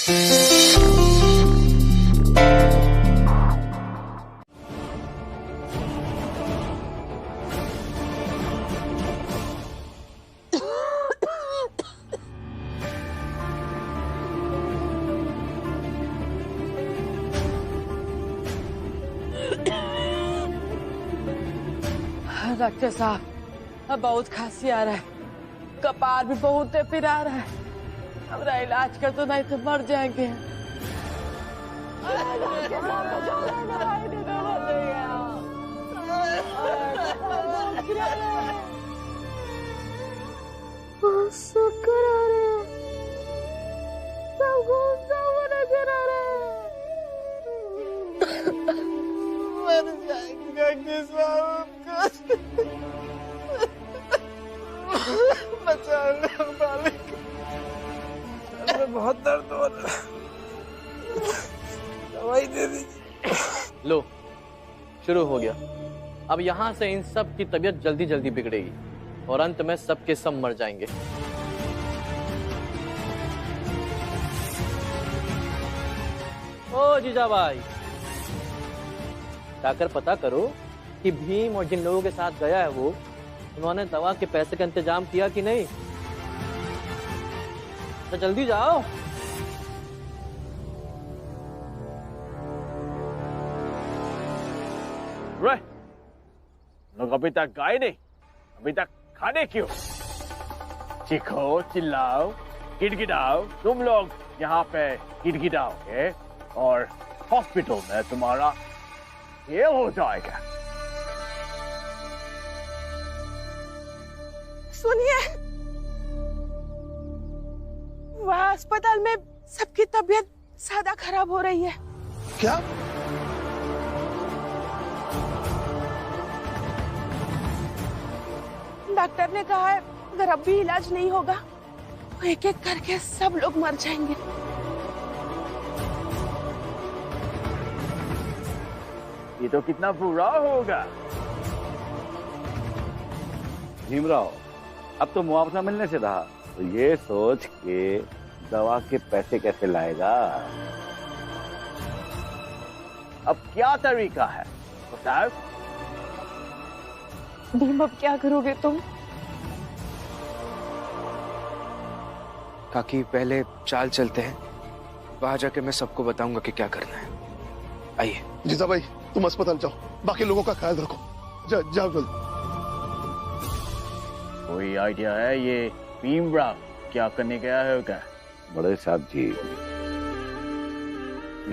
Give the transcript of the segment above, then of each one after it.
Doctor साहब, अब बहुत खांसी आ रहा है, कपार भी बहुत फिर आ रहा है। हमारा इलाज कर दो, नहीं तो मर जाएंगे। शक्कर आ रहे हैं, सबको नजर आ रहा है। मर जाएंगे डॉक्टर साहब, बचाओ मालिक, बहुत दर्द हो रहा है, दवाई दे दीजिए। लो, शुरू हो गया। अब यहाँ से इन सब की तबीयत जल्दी जल्दी बिगड़ेगी और अंत में सबके सब मर जाएंगे। ओ जीजा भाई, जाकर पता करो कि भीम और जिन लोगों के साथ गया है वो, उन्होंने दवा के पैसे का इंतजाम किया कि नहीं। तो जल्दी जाओ। लोग अभी तक गए नहीं, अभी तक खाने क्यों? चीखो, चिल्लाओ, गिड़गिड़ाओ। तुम लोग यहाँ पे गिड़गिड़ाओगे और हॉस्पिटल में तुम्हारा ये हो जाएगा। सुनिए, वहाँ अस्पताल में सबकी तबीयत ज्यादा खराब हो रही है। क्या? डॉक्टर ने कहा है अगर अब भी इलाज नहीं होगा तो एक एक करके सब लोग मर जाएंगे। ये तो कितना बुरा होगा। भीमराव, अब तो मुआवजा मिलने से रहा, तो ये सोच के दवा के पैसे कैसे लाएगा? अब क्या तरीका है बताओ? भीम, अब क्या करोगे तुम? काकी, पहले चाल चलते हैं, वहां जाके मैं सबको बताऊंगा कि क्या करना है। आइए। जीजा भाई, तुम अस्पताल जाओ, बाकी लोगों का ख्याल रखो। जाओ जल्दी। कोई आइडिया है ये भीमराव क्या करने गया है क्या? बड़े साहब जी,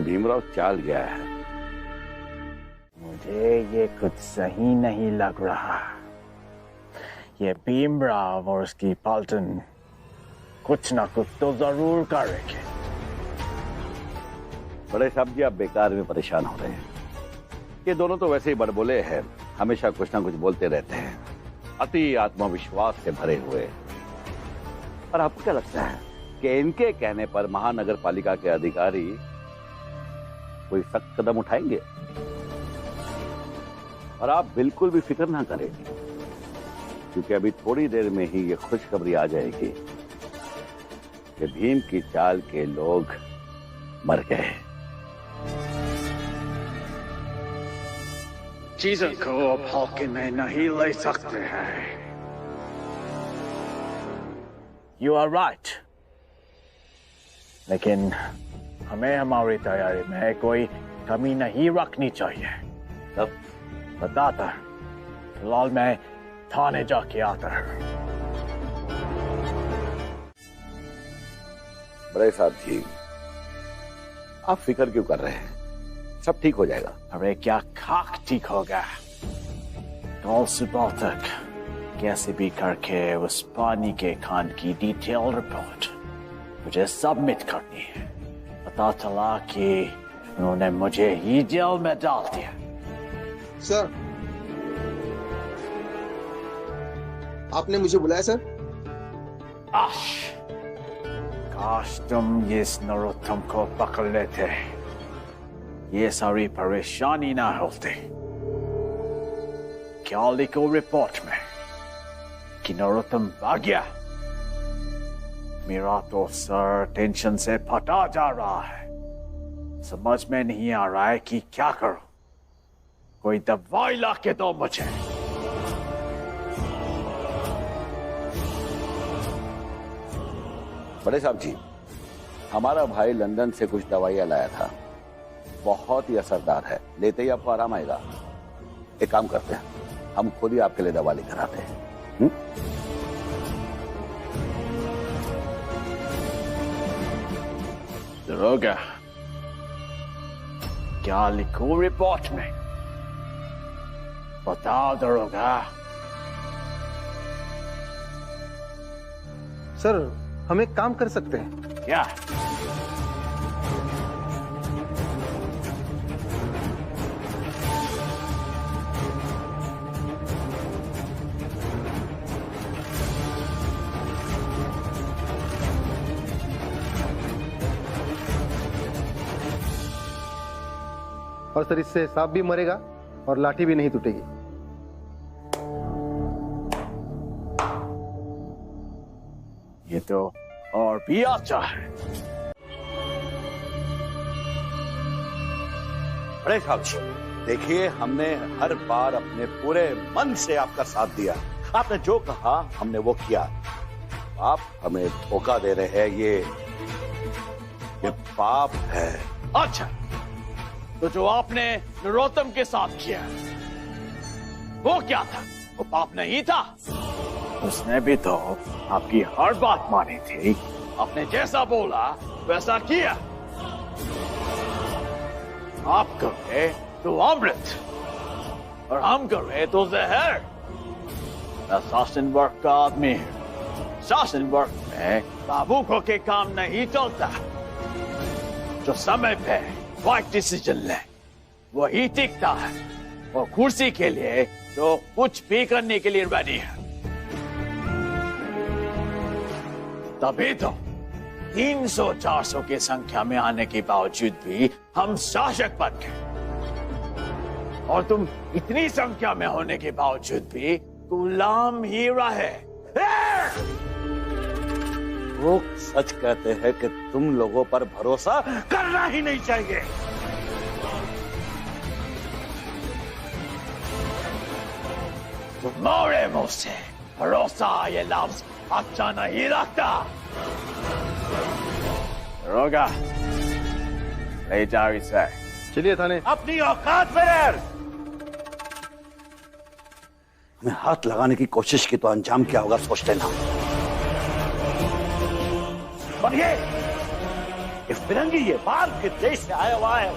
भीमराव चाल गया है। मुझे ये कुछ सही नहीं लग रहा। ये भीमराव और उसकी पलटन कुछ ना कुछ तो जरूर करेंगे। बड़े साहब जी, आप बेकार में परेशान हो रहे हैं। ये दोनों तो वैसे ही बड़बोले हैं, हमेशा कुछ ना कुछ बोलते रहते हैं, अति आत्मविश्वास से भरे हुए। और आपको क्या लगता है कि इनके कहने पर महानगर पालिका के अधिकारी कोई सख्त कदम उठाएंगे? और आप बिल्कुल भी फिक्र ना करें, क्योंकि अभी थोड़ी देर में ही ये खुशखबरी आ जाएगी कि भीम की चाल के लोग मर गए। चीजों को अब हल्के में नहीं ले सकते हैं। You are right. लेकिन हमें हमारी तैयारी में कोई कमी नहीं रखनी चाहिए। तब बताता, फिलहाल मैं थाने जाके आता हूँ। बड़े साहब जी, आप फिक्र क्यों कर रहे हैं? सब ठीक हो जाएगा। अरे क्या खाक ठीक होगा? कल सुबह तक कैसे भी करके उस पानी के खान की डिटेल रिपोर्ट मुझे सबमिट करनी है। पता चला कि उन्होंने मुझे ही जेल में डाल दिया। सर, आपने मुझे बुलाया सर? काश तुम इस नरोत्तम को पकड़ लेते, ये सारी परेशानी ना होती। क्या लिखो रिपोर्ट में कि नरोत्तम भाग गया? मेरा तो सर टेंशन से फटा जा रहा है। समझ में नहीं आ रहा है कि क्या करूं। कोई दवाई ला के दो मुझे। बड़े साहब जी, हमारा भाई लंदन से कुछ दवाइयां लाया था, बहुत ही असरदार है, लेते ही आपको आराम आएगा। एक काम करते हैं, हम खुद ही आपके लिए दवा लेकर आते हैं। दरोगा, क्या लिखूं रिपोर्ट में? बताओ दरोगा। सर, हम एक काम कर सकते हैं। क्या? और सर, इससे सांप भी मरेगा और लाठी भी नहीं टूटेगी। ये तो और भी अच्छा है। बड़े साहब जी, देखिए, हमने हर बार अपने पूरे मन से आपका साथ दिया। आपने जो कहा हमने वो किया। आप हमें धोखा दे रहे हैं, ये पाप है। अच्छा, तो जो आपने नरोत्तम के साथ किया वो क्या था? वो पाप नहीं था? उसने भी तो आपकी हर बात मानी थी। आपने जैसा बोला वैसा किया। आप कर रहे तो अमृत और हम कर रहे तो जहर। मैं शासन वर्ग का आदमी हूं। शासन वर्ग में बाबू को के काम नहीं चलता। जो समय पे राइट डिसीजन ले वही टिकता है, और कुर्सी के लिए जो कुछ भी करने के लिए रेडी है। तभी तो 300-400 की संख्या में आने के बावजूद भी हम शासक बन गए, और तुम इतनी संख्या में होने के बावजूद भी गुलाम ही रहे। वो सच कहते हैं कि तुम लोगों पर भरोसा करना ही नहीं चाहिए। तुम्हारे मुंह से भरोसा ये लफ्ज अच्छा नहीं लगता। रोगा, ले जाओ इसे। चलिए थाने। अपनी औकात में रह। हमें हाथ लगाने की कोशिश की तो अंजाम क्या होगा सोच लेना। और ये फिरंगी, ये बाहर के देश से आया हुआ है,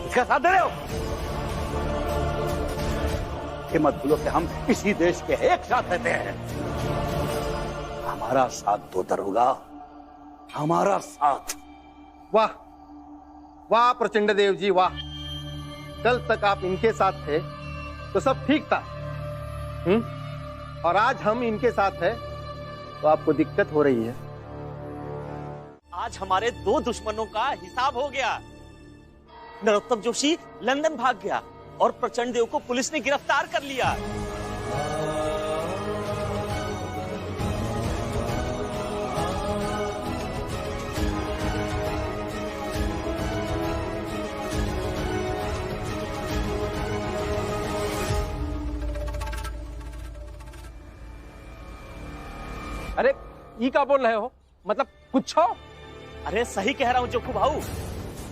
इसका साथ दे रहे हो? ये मत भूलो कि हम इसी देश के एक साथ रहते हैं। हमारा साथ दो दरोगा, हमारा साथ। वाह वाह प्रचंड देव जी, वाह। कल तक आप इनके साथ थे तो सब ठीक था, और आज हम इनके साथ हैं तो आपको दिक्कत हो रही है। आज हमारे दो दुश्मनों का हिसाब हो गया। नरोत्तम जोशी लंदन भाग गया और प्रचंड देव को पुलिस ने गिरफ्तार कर लिया। अरे ये क्या बोल रहे हो? मतलब कुछ हो? अरे सही कह रहा हूं जोखू भाऊ।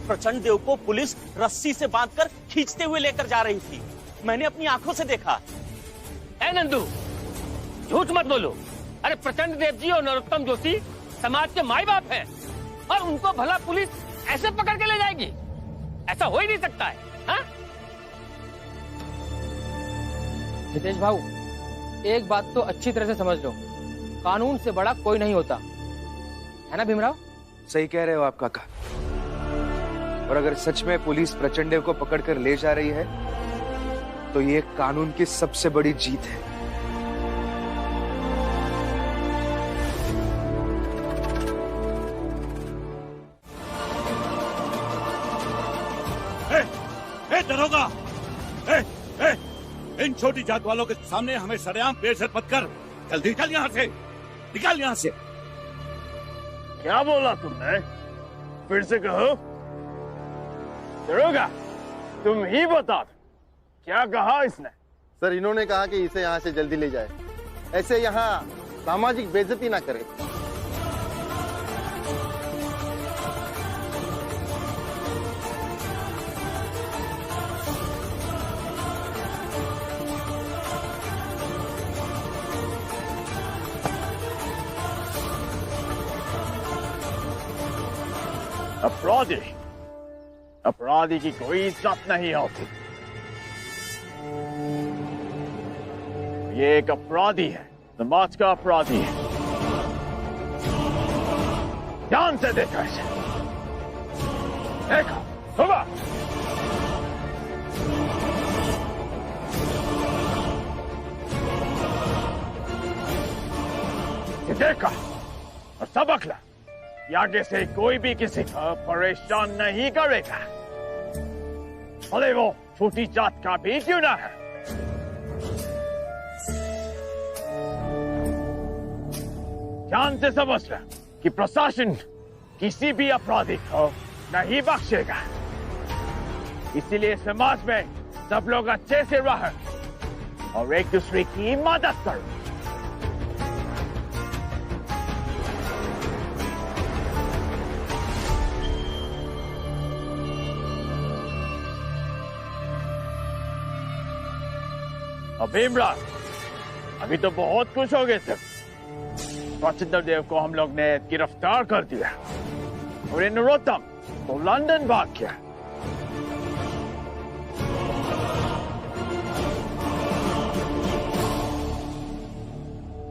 प्रचंड देव को पुलिस रस्सी से बांधकर खींचते हुए लेकर जा रही थी। मैंने अपनी आंखों से देखा। ए नंदू, झूठ मत बोलो। अरे प्रचंड देव जी और नरोत्तम जोशी समाज के माई बाप हैं, और उनको भला पुलिस ऐसे पकड़ के ले जाएगी? ऐसा हो ही नहीं सकता है। हाँ? हितेश भाऊ, एक बात तो अच्छी तरह से समझ लो, कानून से बड़ा कोई नहीं होता, है ना भीमराव? सही कह रहे हो आप काका। और अगर सच में पुलिस प्रचंड देव को पकड़कर ले जा रही है तो ये कानून की सबसे बड़ी जीत है। दरोगा, इन छोटी जात वालों के सामने हमें सरेआम बेइज्जत मत कर। जल्दी निकल यहाँ से, निकल यहाँ से। क्या बोला तुमने? फिर से कहो। दरोगा, तुम ही बता दो, क्या कहा इसने? सर, इन्होंने कहा कि इसे यहाँ से जल्दी ले जाए, ऐसे यहाँ सामाजिक बेइज्जती ना करे। अपराधी की कोई इज्जत नहीं होती। ये एक अपराधी है, समाज का अपराधी है। ध्यान से देखो इसे, देखो सुबह। देखा और सबक ला, आगे से कोई भी किसी को परेशान नहीं करेगा, भले वो छोटी जात का भी क्यों ना है। ध्यान से समझ लो कि प्रशासन किसी भी अपराधी को नहीं बख्शेगा, इसीलिए समाज में सब लोग अच्छे से रहें और एक दूसरे की मदद करो। भीमराव, अभी तो बहुत खुश हो गए थे। प्रचंड देव को हम लोग ने गिरफ्तार कर दिया और ये नरोत्तम तो लंदन भाग गया।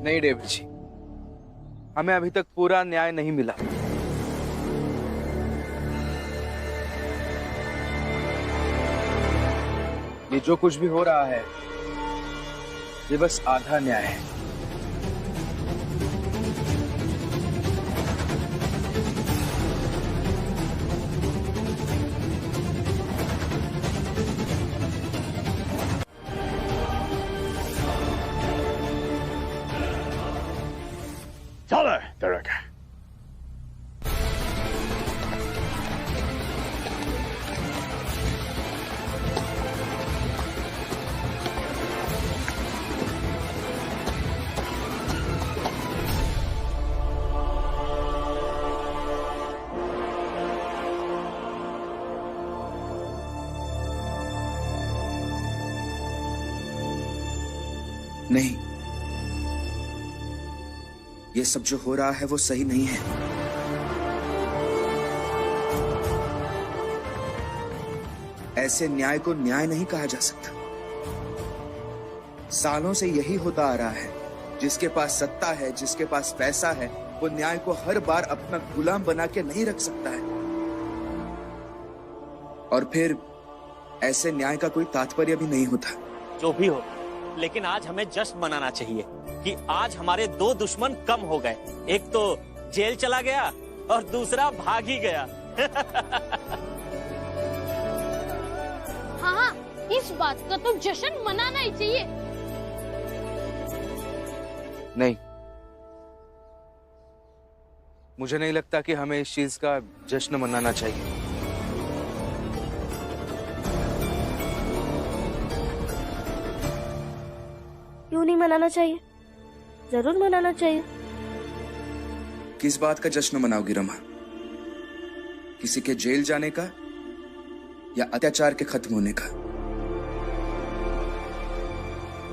नहीं डेविड जी, हमें अभी तक पूरा न्याय नहीं मिला। ये जो कुछ भी हो रहा है, ये बस आधा न्याय है। चलो दरोगा। नहीं, ये सब जो हो रहा है वो सही नहीं है। ऐसे न्याय को न्याय नहीं कहा जा सकता। सालों से यही होता आ रहा है। जिसके पास सत्ता है, जिसके पास पैसा है, वो न्याय को हर बार अपना गुलाम बना के नहीं रख सकता है। और फिर ऐसे न्याय का कोई तात्पर्य भी नहीं होता। जो भी हो, लेकिन आज हमें जश्न मनाना चाहिए कि आज हमारे दो दुश्मन कम हो गए। एक तो जेल चला गया और दूसरा भाग ही गया। हाँ, इस बात का तो जश्न मनाना ही चाहिए। नहीं, मुझे नहीं लगता कि हमें इस चीज का जश्न मनाना चाहिए। क्यों नहीं मनाना चाहिए? जरूर मनाना चाहिए। किस बात का जश्न मनाओगी रमा? किसी के जेल जाने का या अत्याचार के खत्म होने का?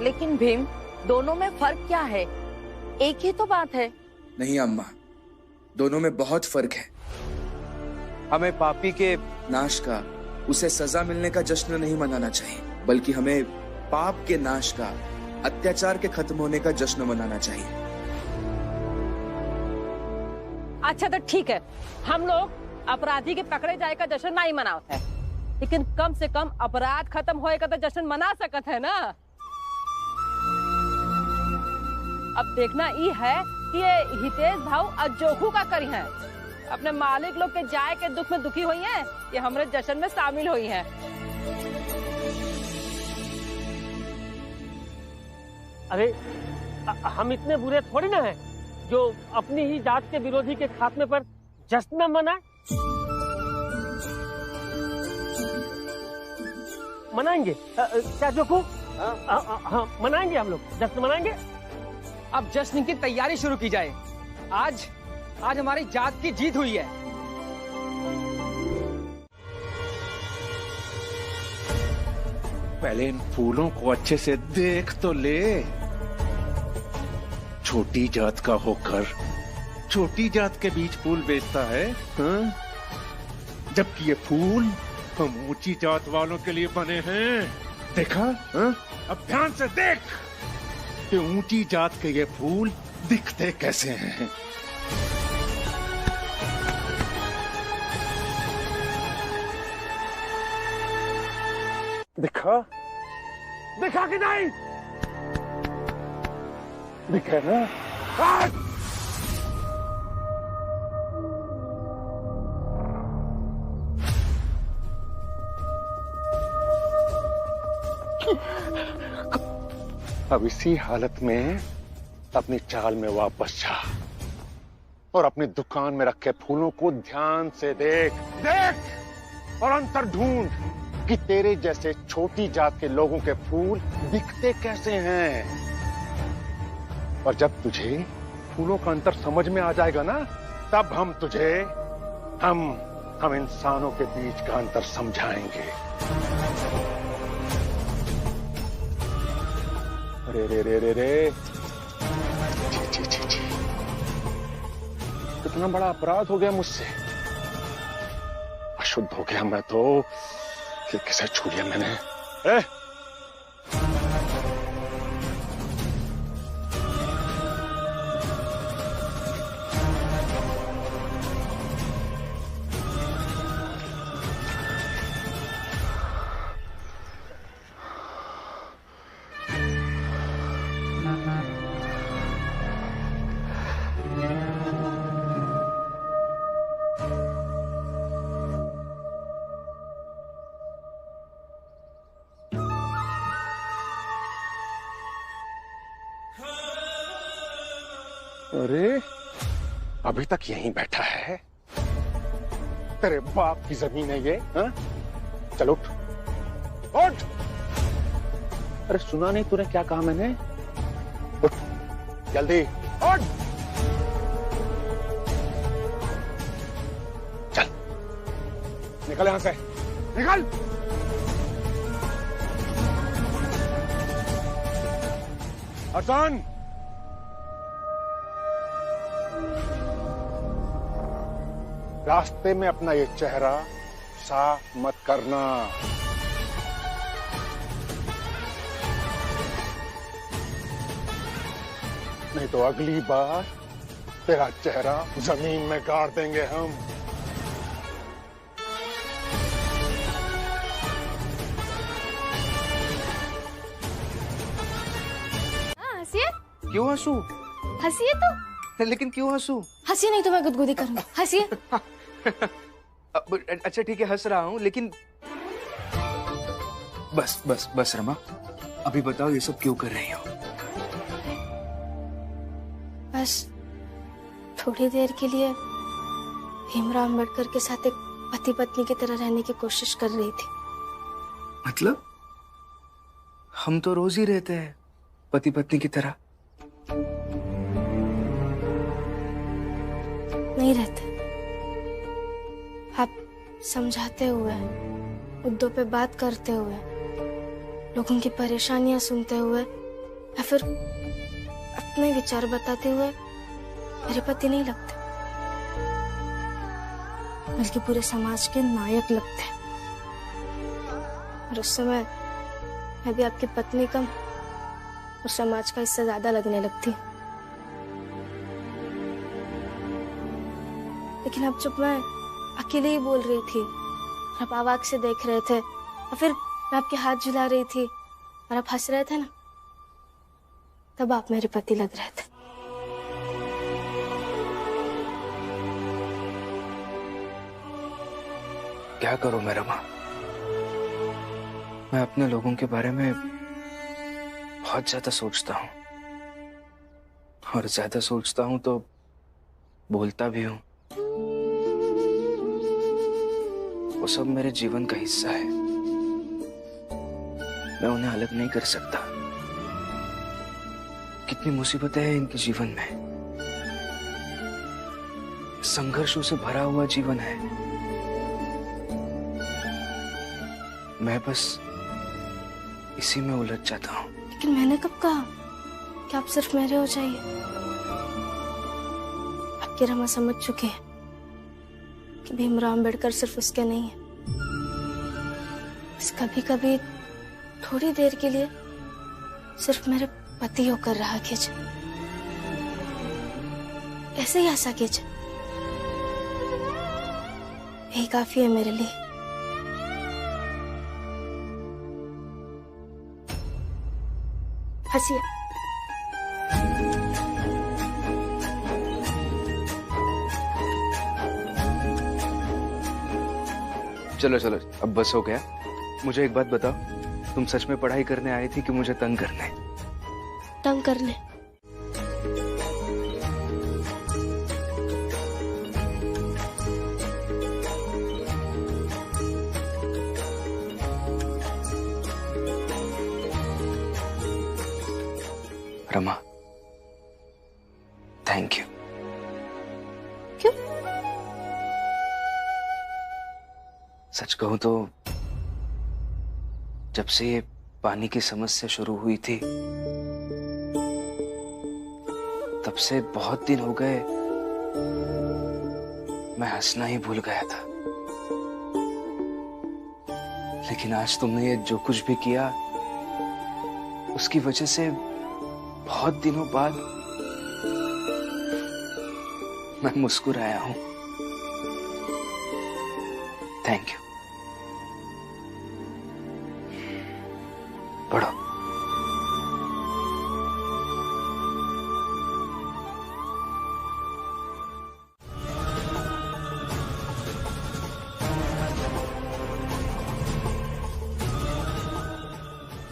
लेकिन भीम, दोनों में फर्क क्या है? एक ही तो बात है। नहीं अम्मा, दोनों में बहुत फर्क है। हमें पापी के नाश का, उसे सजा मिलने का जश्न नहीं मनाना चाहिए, बल्कि हमें पाप के नाश का, अत्याचार के खत्म होने का जश्न मनाना चाहिए। अच्छा तो ठीक है, हम लोग अपराधी के पकड़े जाए का जश्न नहीं मनाते हैं, लेकिन कम से कम अपराध खत्म होए का तो जश्न मना सकत है ना। अब देखना ये है कि ये हितेश भाव अजोहू का करी है। अपने मालिक लोग के जाए के दुख में दुखी हुई हैं, ये हमारे जश्न में शामिल हुई हैं। अरे हम इतने बुरे थोड़ी ना हैं जो अपनी ही जात के विरोधी के खात्मे पर जश्न में मनाए? मनाएंगे क्या जोकू? हाँ मनाएंगे, हम लोग जश्न मनाएंगे। अब जश्न की तैयारी शुरू की जाए। आज हमारी जात की जीत हुई है। पहले इन फूलों को अच्छे से देख तो ले। छोटी जात का होकर छोटी जात के बीच फूल बेचता है, हाँ? जबकि ये फूल हम ऊंची जात वालों के लिए बने हैं। देखा? हाँ? अब ध्यान से देख कि ऊंची जात के ये फूल दिखते कैसे हैं। दिखा? दिखा कि नहीं? दिखा ना? अब इसी हालत में अपनी चाल में वापस जा और अपनी दुकान में रखे फूलों को ध्यान से देख और अंतर ढूंढ कि तेरे जैसे छोटी जात के लोगों के फूल दिखते कैसे हैं। और जब तुझे फूलों का अंतर समझ में आ जाएगा ना, तब हम तुझे हम इंसानों के बीच का अंतर समझाएंगे। रे रे रे रे रे, कितना बड़ा अपराध हो गया मुझसे। अशुद्ध हो गया मैं तो कि किसे छू लिया मैंने। अरे अभी तक यहीं बैठा है? तेरे बाप की जमीन है ये, हाँ? चल उठ, उठ। अरे सुना नहीं तूने क्या कहा मैंने? उठ, जल्दी उठ। चल निकल यहां से, निकल। हसन, रास्ते में अपना ये चेहरा साफ मत करना। नहीं तो अगली बार तेरा चेहरा जमीन में गाड़ देंगे हम। हंसिए। क्यों हंसू? हंसिए तो। लेकिन क्यों हंसू? हंसिए नहीं तो मैं गुदगुदी करूंगी। हंसिए। अच्छा ठीक है, हंस रहा हूँ, लेकिन बस बस बस रमा, अभी बताओ ये सब क्यों कर रही हो? बस थोड़ी देर के लिए भीमराव अम्बेडकर के साथ एक पति पत्नी की तरह रहने की कोशिश कर रही थी। मतलब? हम तो रोज ही रहते हैं पति पत्नी की तरह। नहीं रहते। आप समझाते हुए, मुद्दों पे बात करते हुए, लोगों की परेशानियां सुनते हुए या फिर अपने विचार बताते हुए मेरे पति नहीं लगते, बल्कि पूरे समाज के नायक लगते हैं। और उस समय मैं भी आपकी पत्नी कम और समाज का हिस्सा ज्यादा लगने लगती। लेकिन अब जब मैं अकेले ही बोल रही थी और आप आवाज से देख रहे थे, और फिर मैं आपके हाथ झुला रही थी और आप हंस रहे थे ना, तब आप मेरे पति लग रहे थे। क्या करूं मैं रमा? मैं अपने लोगों के बारे में बहुत ज्यादा सोचता हूं। और ज्यादा सोचता हूं तो बोलता भी हूं। वो सब मेरे जीवन का हिस्सा है, मैं उन्हें अलग नहीं कर सकता। कितनी मुसीबतें हैं इनके जीवन में, संघर्षों से भरा हुआ जीवन है। मैं बस इसी में उलझ जाता हूँ। लेकिन मैंने कब कहा कि आप सिर्फ मेरे हो जाइए? आपकी रमा समझ चुकी है कि भीमराव अंबेडकर सिर्फ उसके नहीं है। बस कभी कभी थोड़ी देर के लिए सिर्फ मेरे पति होकर रहा कीजिए, ऐसे ही हंसा कीजिए, यही काफी है मेरे लिए। हंसिए। चलो चलो, अब बस हो गया। मुझे एक बात बताओ, तुम सच में पढ़ाई करने आई थी कि मुझे तंग करने? तंग करने। Rama, thank you. क्यों? सच कहूं तो जब से ये पानी की समस्या शुरू हुई थी, तब से बहुत दिन हो गए मैं हंसना ही भूल गया था। लेकिन आज तुमने ये जो कुछ भी किया, उसकी वजह से बहुत दिनों बाद मैं मुस्कुराया हूं। Thank you. पढ़ो।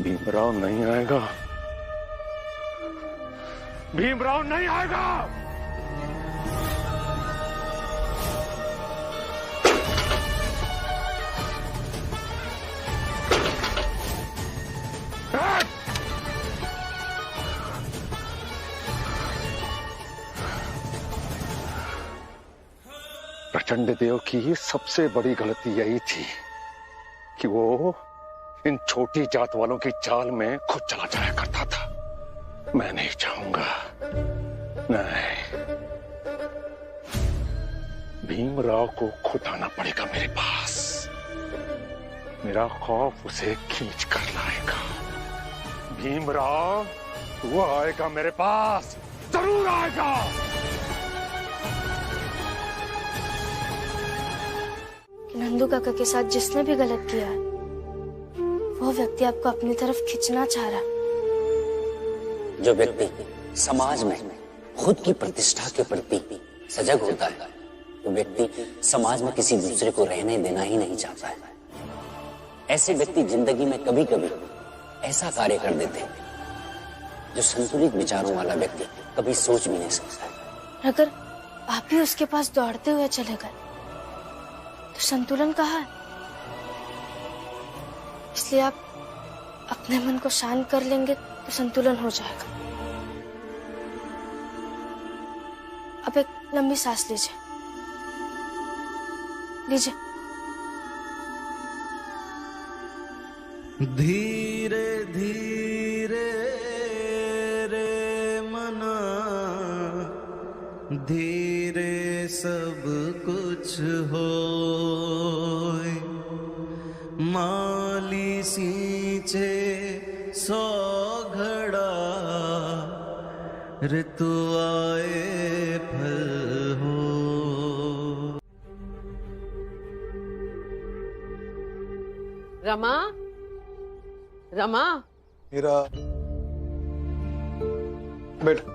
भीमराव नहीं आएगा, भीमराव नहीं आएगा। प्रचंड देव की सबसे बड़ी गलती यही थी कि वो इन छोटी जात वालों की चाल में खुद चला जाया करता था। मैं नहीं चाहूंगा, नहीं। भीमराव को खुद आना पड़ेगा मेरे पास। मेरा खौफ उसे खींच कर लाएगा। भीमराव, वो आएगा मेरे पास, जरूर आएगा। नंदू काका के साथ जिसने भी गलत किया है, वो व्यक्ति आपको अपनी तरफ खींचना चाह रहा। जो व्यक्ति समाज में खुद की प्रतिष्ठा के प्रति सजग होता है, वो व्यक्ति समाज में किसी दूसरे को रहने देना ही नहीं चाहता है। ऐसे व्यक्ति जिंदगी में कभी कभी ऐसा कार्य कर देते हैं जो संतुलित विचारों वाला व्यक्ति कभी सोच भी नहीं सकता है। अगर आप ही उसके पास दौड़ते हुए चले गए तो संतुलन कहाँ है? इसलिए आप अपने मन को शांत कर लेंगे तो संतुलन हो जाएगा। अब एक लंबी सांस लीजिए, लीजिए। धीरे धीरे रे मना, धीरे सब कुछ होय। माली सींचे सौ घड़ा, ऋतु आए फल हो। रमा, रमा, मेरा बेटा।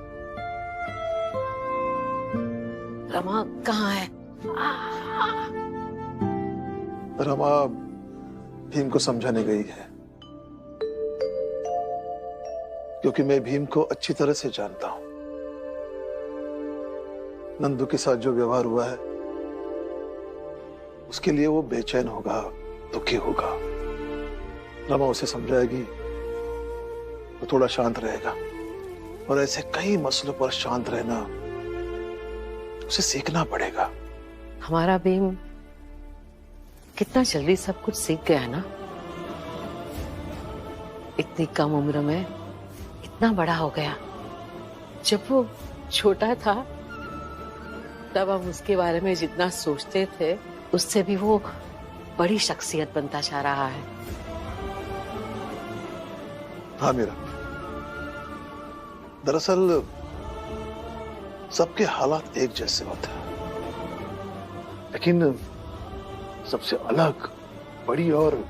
रमा कहाँ है? रमा भीम को समझाने गई है, क्योंकि मैं भीम को अच्छी तरह से जानता हूं। नंदू के साथ जो व्यवहार हुआ है उसके लिए वो बेचैन होगा, दुखी होगा। रमा उसे समझाएगी तो थोड़ा शांत रहेगा, और ऐसे कई मसलों पर शांत रहना उसे सीखना पड़ेगा। हमारा भीम कितना जल्दी सब कुछ सीख गया ना। इतनी कम उम्र में इतना बड़ा हो गया। जब वो छोटा था तब हम उसके बारे में जितना सोचते थे उससे भी वो बड़ी शख्सियत बनता जा रहा है। हाँ मीरा, दरअसल सबके हालात एक जैसे होते हैं, लेकिन सबसे अलग, बड़ी और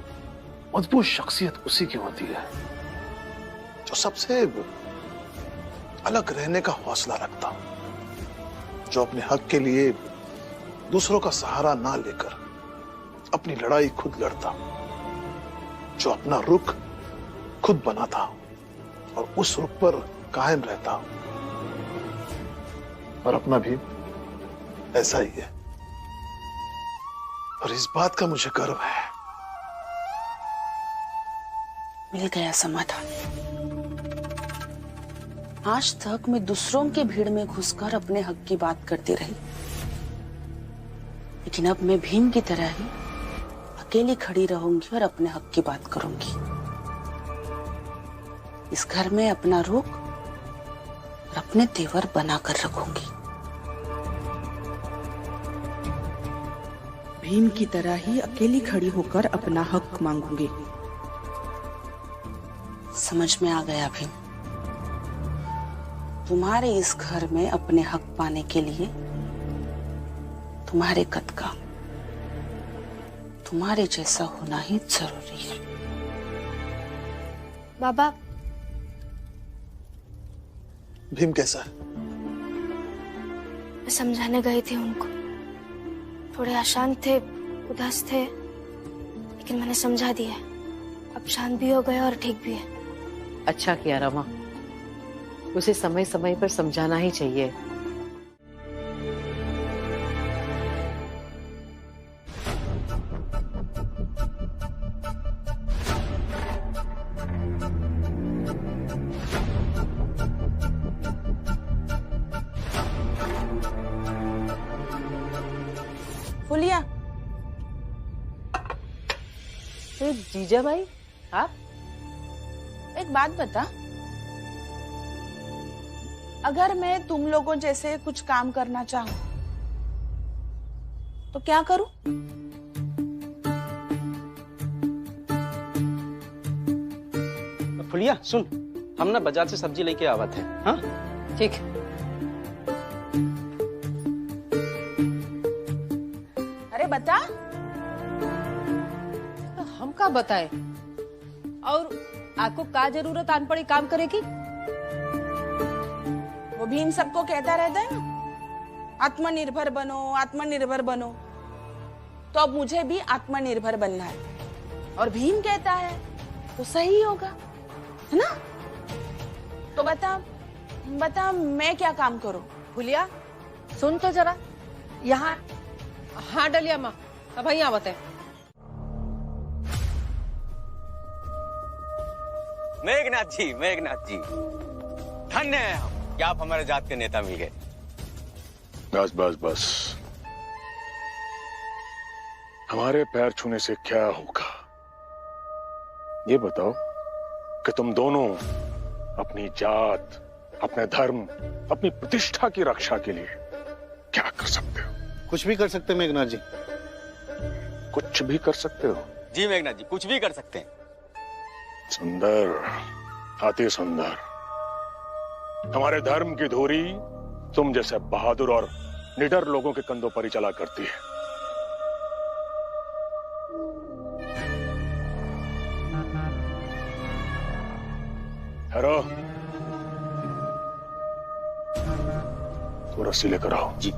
मजबूत शख्सियत उसी की होती है जो सबसे अलग रहने का हौसला रखता, जो अपने हक के लिए दूसरों का सहारा ना लेकर अपनी लड़ाई खुद लड़ता, जो अपना रुख खुद बनाता और उस रुख पर कायम रहता। और अपना भी ऐसा ही है, और इस बात का मुझे गर्व है। मिल गया समाधान। आज तक मैं दूसरों की भीड़ में घुसकर अपने हक की बात करती रही, लेकिन अब मैं भीम की तरह ही अकेली खड़ी रहूंगी और अपने हक की बात करूंगी। इस घर में अपना रुख और अपने तेवर बनाकर रखूंगी। भीम की तरह ही अकेली खड़ी होकर अपना हक मांगूंगी। समझ में आ गया भीम, तुम्हारे इस घर में अपने हक पाने के लिए तुम्हारे कद का, तुम्हारे जैसा होना ही जरूरी है। बाबा, भीम कैसा है? मैं समझाने गई थी उनको। थोड़े अशांत थे, उदास थे, लेकिन मैंने समझा दिया। अब शांत भी हो गए और ठीक भी है। अच्छा किया रमा, उसे समय समय पर समझाना ही चाहिए। फुलिया, जीजा भाई आप? एक बात बता, अगर मैं तुम लोगों जैसे कुछ काम करना चाहूं तो क्या करूं? फुलिया सुन, हम ना बाजार से सब्जी लेके आवत हैं। हाँ ठीक। अरे बता। हम का बताए, और आपको का जरूरत आन पड़ी काम करे की? वो भीम सबको कहता रहता है ना, आत्मनिर्भर बनो, आत्मनिर्भर बनो। तो अब मुझे भी आत्मनिर्भर बनना है, और भीम कहता है तो सही होगा, है ना? तो बता मैं क्या काम करूं? फुलिया सुन तो जरा, यहाँ। हाँ डलिया माँ, अब यहाँ बता। मेघनाथ जी, मेघनाथ जी, धन्य है हम कि आप हमारे जात के नेता मिल गए। बस बस बस, हमारे पैर छूने से क्या होगा? ये बताओ कि तुम दोनों अपनी जात, अपने धर्म, अपनी प्रतिष्ठा की रक्षा के लिए क्या कर सकते हो? कुछ भी कर सकते हैं मेघनाथ जी। कुछ भी कर सकते हो? जी मेघनाथ जी, कुछ भी कर सकते हैं। सुंदर, अति सुंदर। हमारे धर्म की धुरी तुम जैसे बहादुर और निडर लोगों के कंधों पर ही चला करती है। हेरो, तो रस्सी लेकर आओ। जी।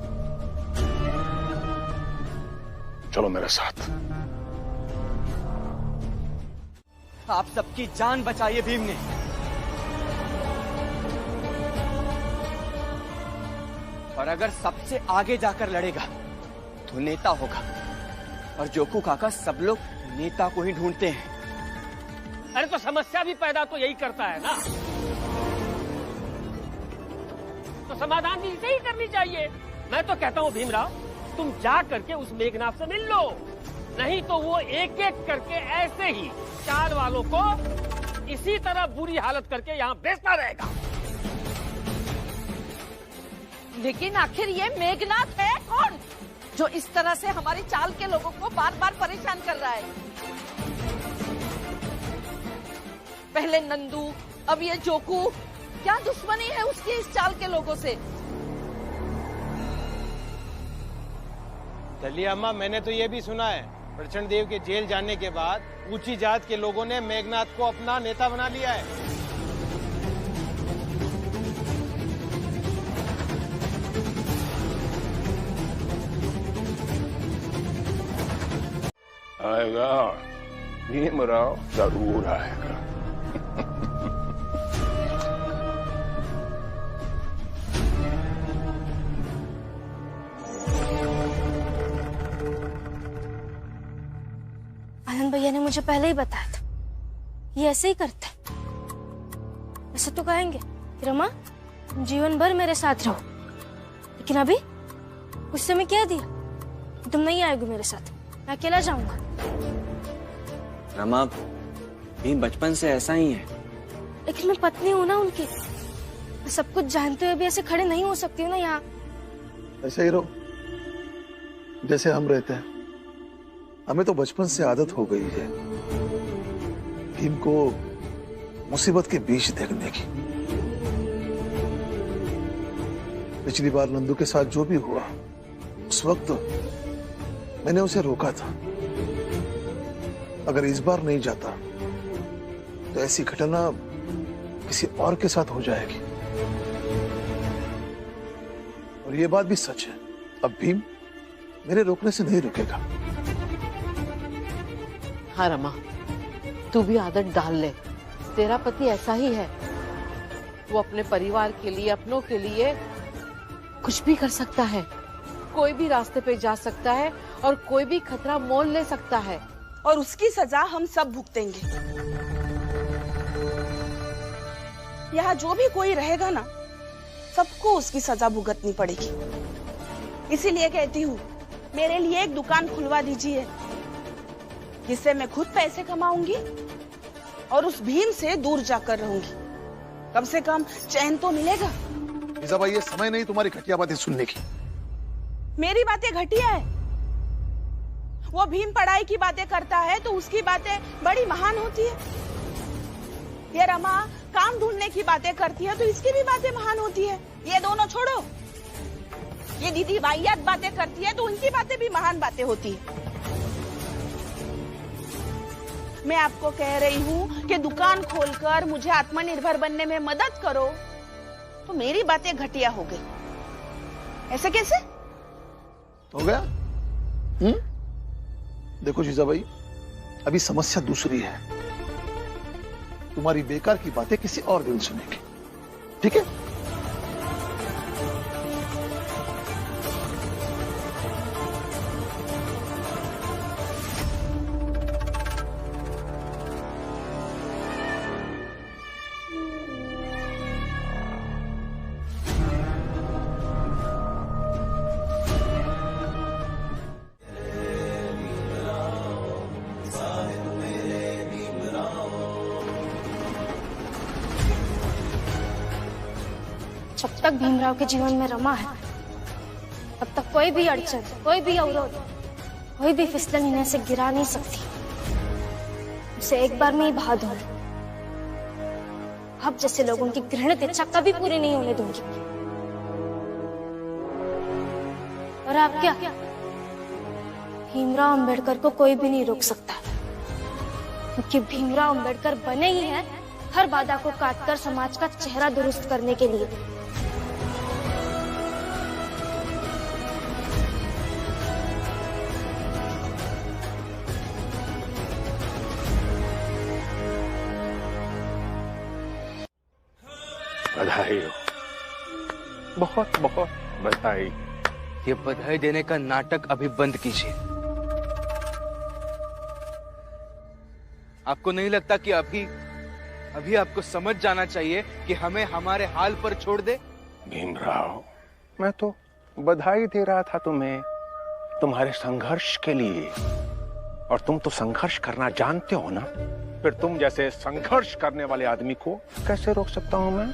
चलो मेरे साथ। आप सबकी जान बचाई भीम ने। और अगर सबसे आगे जाकर लड़ेगा तो नेता होगा। और जोकू काका सब लोग नेता को ही ढूंढते हैं। अरे तो समस्या भी पैदा तो यही करता है ना, तो समाधान भी इसे ही करनी चाहिए। मैं तो कहता हूँ भीमराव, तुम जा करके उस मेघनाथ से मिल लो, नहीं तो वो एक एक करके ऐसे ही चाल वालों को इसी तरह बुरी हालत करके यहाँ बेचता रहेगा। लेकिन आखिर ये मेघनाथ है कौन जो इस तरह से हमारी चाल के लोगों को बार बार परेशान कर रहा है? पहले नंदू, अब ये जोकू, क्या दुश्मनी है उसकी इस चाल के लोगों से? दलिया अम्मा, मैंने तो ये भी सुना है प्रचंड देव के जेल जाने के बाद ऊंची जात के लोगों ने मेघनाथ को अपना नेता बना लिया है। आएगा, भीमराव जरूर आएगा। आनंद भैया ने मुझे पहले ही बताया था, ये ऐसे ही करते हैं। ऐसे तो कहेंगे कि रमा तुम जीवन भर मेरे साथ रहो, लेकिन अभी गुस्से में क्या दिया, तुम नहीं आएगी मेरे साथ, मैं अकेला जाऊंगा। रमा, भीम बचपन से ऐसा ही है। लेकिन मैं पत्नी हूँ ना उनकी, मैं सब कुछ जानते हुए भी ऐसे खड़े नहीं हो सकती हूँ ना यहाँ। ऐसे ही रहो जैसे हम रहते हैं। हमें तो बचपन से आदत हो गई है भीम को मुसीबत के बीच देखने की। पिछली बार नंदू के साथ जो भी हुआ, उस वक्त मैंने उसे रोका था। अगर इस बार नहीं जाता तो ऐसी घटना किसी और के साथ हो जाएगी। और ये बात भी सच है, अब भीम मेरे रोकने से नहीं रुकेगा। हाँ रमा, तू भी आदत डाल ले, तेरा पति ऐसा ही है, वो अपने परिवार के लिए, अपनों के लिए कुछ भी कर सकता है, कोई भी रास्ते पे जा सकता है और कोई भी खतरा मोल ले सकता है, और उसकी सजा हम सब भुगतेंगे। यहाँ जो भी कोई रहेगा ना, सबको उसकी सजा भुगतनी पड़ेगी। इसीलिए कहती हूँ, मेरे लिए एक दुकान खुलवा दीजिए, जिससे मैं खुद पैसे कमाऊंगी और उस भीम से दूर जाकर रहूंगी। कम से कम चैन तो मिलेगा। रीजा भाई, ये समय नहीं तुम्हारी घटिया बातें सुनने की। मेरी बातें घटिया है? वो भीम पढ़ाई की बातें करता है तो उसकी बातें बड़ी महान होती है। ये रमा काम ढूंढने की बातें करती है तो इसकी भी बातें महान होती है। ये दोनों छोड़ो, ये दीदी वाहियात बातें करती है तो उनकी बातें भी महान बातें होती है। मैं आपको कह रही हूँ कि दुकान खोलकर मुझे आत्मनिर्भर बनने में मदद करो, तो मेरी बातें घटिया हो गई। ऐसे कैसे हो गया? देखो जीजा भाई, अभी समस्या दूसरी है। तुम्हारी बेकार की बातें किसी और दिन सुनेंगे, ठीक है? जब तक भीमराव के जीवन में रमा है, तब तक कोई भी अड़चन, कोई भी अवरोध, कोई भी फिसलन इन्हें से गिरा नहीं सकती। उसे एक बार में ही बहा दूंगी। अब जैसे लोगों की घृणित इच्छा कभी पूरी नहीं होने दूंगी। और आप क्या, भीमराव अंबेडकर को कोई भी नहीं रोक सकता, क्योंकि भीमराव अंबेडकर बने ही हैं हर बाधा को काटकर समाज का चेहरा दुरुस्त करने के लिए। बधाई हो, बहुत बहुत बधाई। ये बधाई देने का नाटक अभी बंद कीजिए। आपको नहीं लगता कि अभी आपको समझ जाना चाहिए कि हमें हमारे हाल पर छोड़ दे? भीमराव, मैं तो बधाई दे रहा था तुम्हें, तुम्हारे संघर्ष के लिए। और तुम तो संघर्ष करना जानते हो ना, फिर तुम जैसे संघर्ष करने वाले आदमी को कैसे रोक सकता हूं मैं?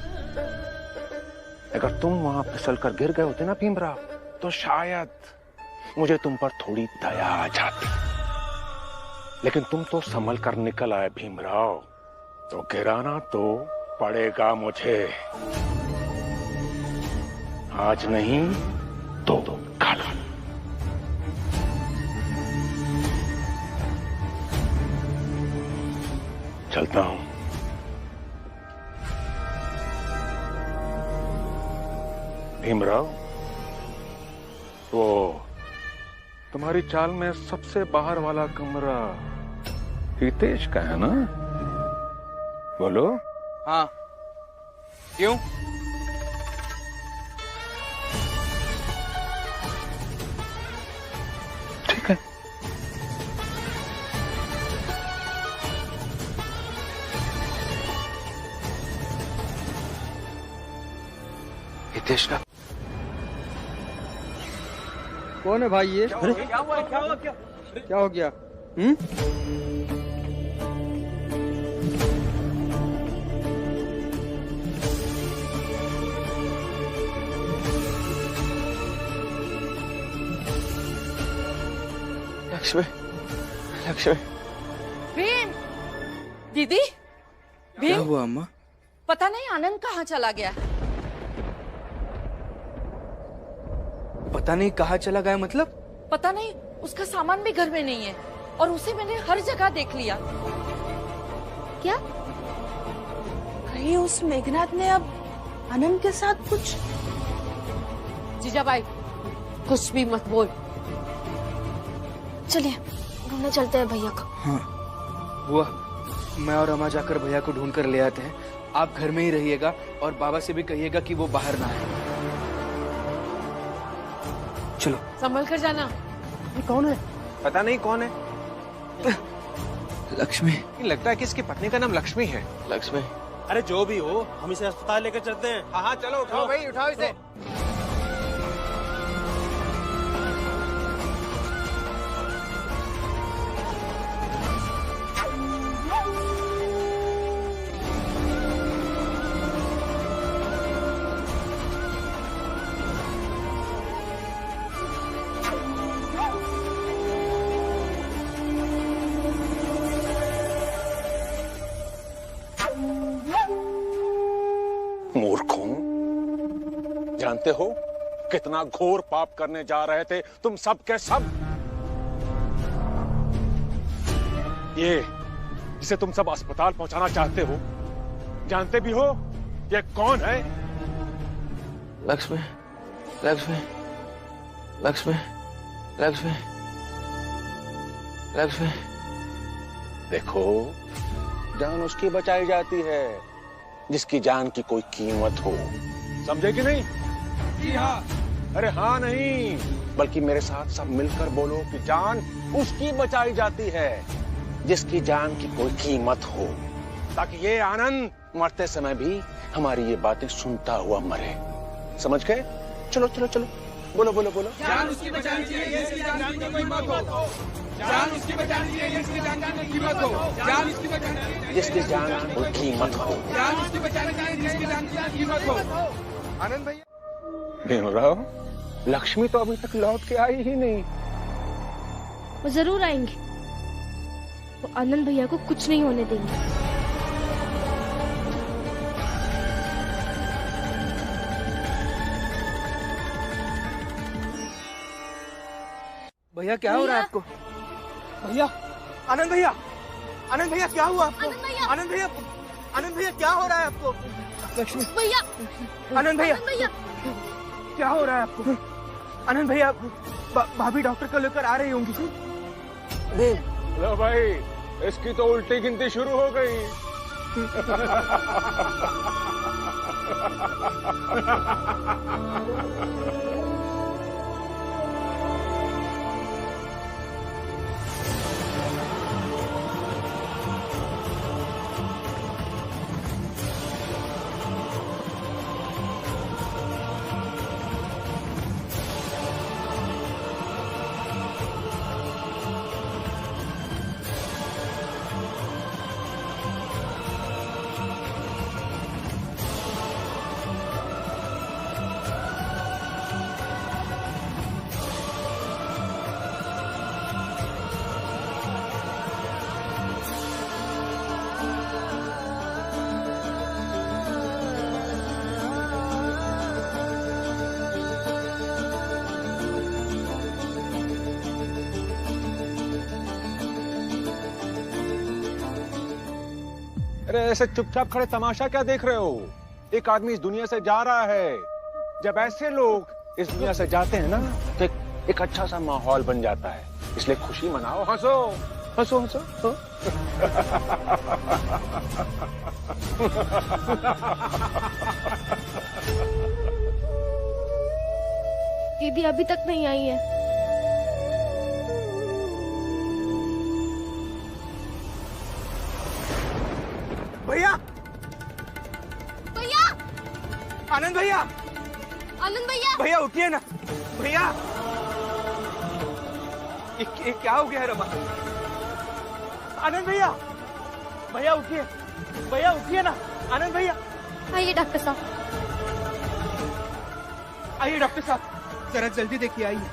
अगर तुम वहां फिसल कर गिर गए होते ना भीमराव, तो शायद मुझे तुम पर थोड़ी दया आ जाती। लेकिन तुम तो संभल कर निकल आए भीमराव, तो गिराना तो पड़ेगा मुझे। आज नहीं तो कल। चलता हूं। भीमराव, वो तुम्हारी चाल में सबसे बाहर वाला कमरा हितेश का है ना? बोलो। हाँ, क्यों? ठीक है। हितेश का कौन है भाई ये? क्या हुआ? क्या हो गया? लक्ष्मी, लक्ष्मी। भीम, दीदी, क्या भीम, हुआ अम्मा? पता नहीं आनंद कहाँ चला गया। पता नहीं कहाँ चला गया मतलब? पता नहीं, उसका सामान भी घर में नहीं है और उसे मैंने हर जगह देख लिया। क्या? कहीं उस मेघनाथ ने अब आनंद के साथ कुछ? जीजाबाई, कुछ भी मत बोल। चलिए ढूंढने चलते हैं भैया को। हाँ, बुआ, मैं और अम्मा जाकर भैया को ढूंढ कर ले आते हैं। आप घर में ही रहिएगा और बाबा से भी कहिएगा कि वो बाहर ना आए। चलो। संभल कर जाना। ये कौन है? पता नहीं कौन है। लक्ष्मी। लगता है कि इसकी पत्नी का नाम लक्ष्मी है। लक्ष्मी। अरे जो भी हो, हम इसे अस्पताल लेकर चलते हैं। हाँ, चलो उठाओ भाई, उठाओ इसे। मूर्खों, जानते हो कितना घोर पाप करने जा रहे थे तुम सब के सब? ये जिसे तुम सब अस्पताल पहुंचाना चाहते हो, जानते भी हो ये कौन है? लक्ष्मी, लक्ष्मी, लक्ष्मी, लक्ष्मी, लक्ष्मी। देखो, जान उसकी बचाई जाती है जिसकी जान की कोई कीमत हो। समझे कि नहीं? जी हाँ। अरे हाँ नहीं, बल्कि मेरे साथ सब मिलकर बोलो कि जान उसकी बचाई जाती है जिसकी जान की कोई कीमत हो, ताकि ये आनंद मरते समय भी हमारी ये बातें सुनता हुआ मरे। समझ गए? चलो चलो चलो, बोलो बोलो बोलो। जान उसकी बचानी चाहिए, इसकी जान की कोई कीमत हो। जान उसकी बचानी चाहिए, इसकी जान की कीमत हो। जान उसकी बचानी चाहिए, जिसकी जान की कोई कीमत हो। जान उसकी बचानी चाहिए, जिसकी जान की कीमत हो। आनंद भैया। भीमराव, लक्ष्मी तो अभी तक लौट के आई ही नहीं। वो जरूर आएंगे। वो आनंद भैया को कुछ नहीं होने देंगे। भैया क्या हो रहा है आपको? भैया, आनंद भैया, आनंद भैया क्या हुआ आपको? आनंद भैया, आनंद भैया क्या हो रहा है आपको? लक्ष्मी भैया, आनंद भैया क्या हो रहा है आपको? आनंद भैया, भाभी डॉक्टर को लेकर आ रही होंगी। लो भाई, इसकी तो उल्टी गिनती शुरू हो गई। अरे ऐसे चुपचाप खड़े तमाशा क्या देख रहे हो? एक आदमी इस दुनिया से जा रहा है। जब ऐसे लोग इस दुनिया से जाते हैं ना तो एक अच्छा सा माहौल बन जाता है। इसलिए खुशी मनाओ, हंसो हंसो हंसो। दीदी अभी तक नहीं आई है। भैया भैया आनंद भैया आनंद भैया भैया उठिए ना भैया। ये क्या हो गया है रमा? आनंद भैया भैया उठिए ना। आनंद भैया आइए डॉक्टर साहब। आइए डॉक्टर साहब, जरा जल्दी देखिए, आइए।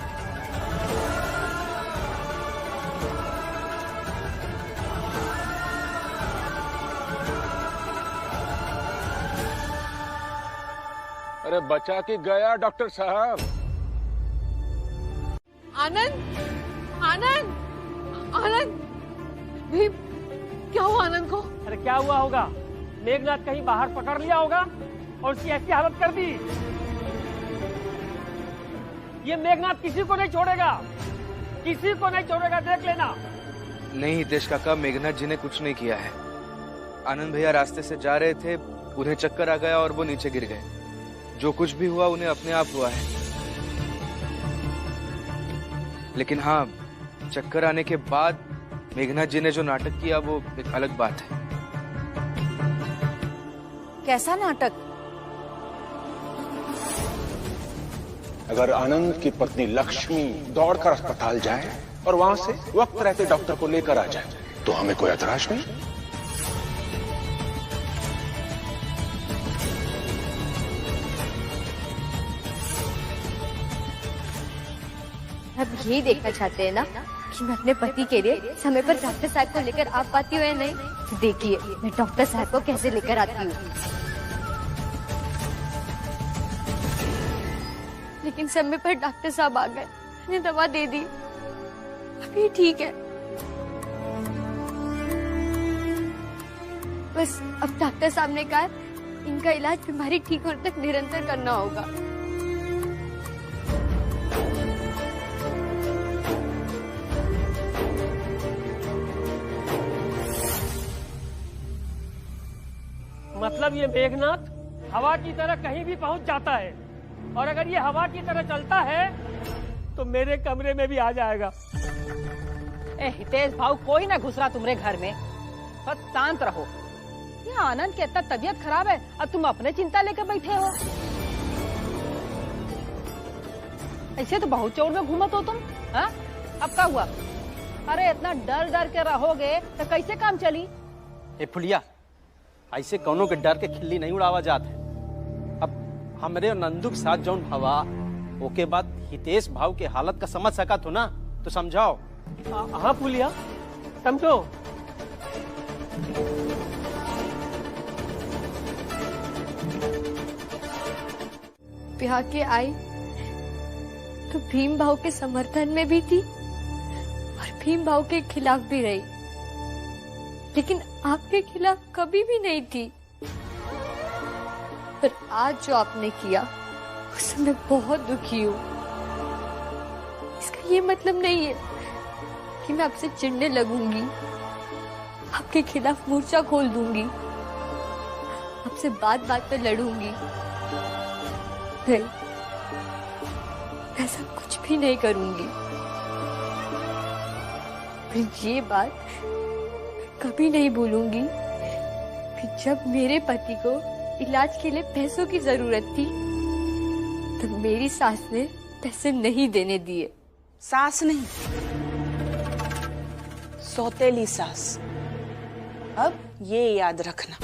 अरे बचा के गया डॉक्टर साहब। आनंद आनंद आनंद भीम, क्या हुआ आनंद को? अरे क्या हुआ होगा, मेघनाथ कहीं बाहर पकड़ लिया होगा और उसकी ऐसी हालत कर दी। ये मेघनाथ किसी को नहीं छोड़ेगा, किसी को नहीं छोड़ेगा, देख लेना। नहीं हितेश काका, मेघनाथ जी ने कुछ नहीं किया है। आनंद भैया रास्ते से जा रहे थे, उन्हें चक्कर आ गया और वो नीचे गिर गए। जो कुछ भी हुआ उन्हें अपने आप हुआ है। लेकिन हाँ, चक्कर आने के बाद मेघनाथ जी ने जो नाटक किया वो एक अलग बात है। कैसा नाटक? अगर आनंद की पत्नी लक्ष्मी दौड़कर अस्पताल जाए और वहां से वक्त रहते डॉक्टर को लेकर आ जाए तो हमें कोई ऐतराज नहीं। अब यही देखना चाहते हैं ना कि मैं अपने पति के लिए समय पर डॉक्टर साहब को लेकर आ पाती हूँ या नहीं? तो देखिए मैं डॉक्टर साहब को कैसे लेकर आती हूँ। लेकिन समय पर डॉक्टर साहब आ गए, मैंने दवा दे दी, अभी ठीक है। बस अब डॉक्टर साहब ने कहा इनका इलाज बीमारी ठीक होने तक निरंतर करना होगा। मतलब ये मेघनाथ हवा की तरह कहीं भी पहुंच जाता है, और अगर ये हवा की तरह चलता है तो मेरे कमरे में भी आ जाएगा। ए हितेश भाऊ, कोई ना घुस रहा तुम्हारे घर में, बस शांत रहो। ये आनंद की इतना तबीयत खराब है, अब तुम अपने चिंता लेकर बैठे हो। ऐसे तो बहुत चौड़ में घूमत हो तुम। हाँ, अब क्या हुआ? अरे इतना डर डर के रहोगे तो कैसे काम चली? ए फुलिया, ऐसे कौनों के डर के खिल्ली नहीं उड़ावा जात है। अब हमरे और नंदू के साथ जौन हवा, ओके बाद हितेश भाव के हालत का समझ सका तो ना, तो समझाओ। हाँ फुलिया, समझो। ब्याह के आई तो भीम भाव के समर्थन में भी थी और भीम भाव के खिलाफ भी रही, लेकिन आपके खिलाफ कभी भी नहीं थी। पर आज जो आपने किया उससे मैं बहुत दुखी हूँ। इसका ये मतलब नहीं है कि मैं आपसे चिढ़ने लगूंगी, आपके खिलाफ मोर्चा खोल दूंगी। आपसे बात बात पे लड़ूंगी। नहीं, ऐसा कुछ भी नहीं करूंगी। पर ये बात कभी नहीं भूलूंगी कि जब मेरे पति को इलाज के लिए पैसों की जरूरत थी तब मेरी सास ने पैसे नहीं देने दिए। सास नहीं, सौतेली सास। अब ये याद रखना,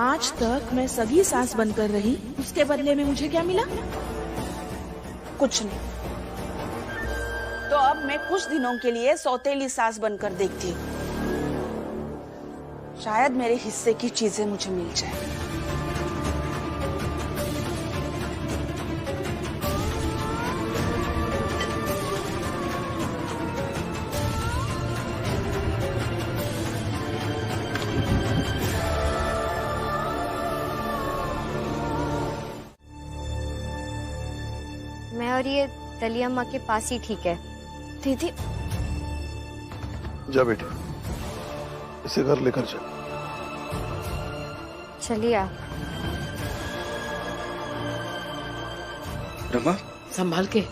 आज तक मैं सगी सास बनकर रही, उसके बदले में मुझे क्या मिला? कुछ नहीं। तो अब मैं कुछ दिनों के लिए सौतेली सास बनकर देखती हूँ, शायद मेरे हिस्से की चीजें मुझे मिल जाए। मैं और ये दलिया माँ के पास ही ठीक है। दीदी जा बेटे, इसे घर लेकर जा। चलिए आप। रमा, संभाल के।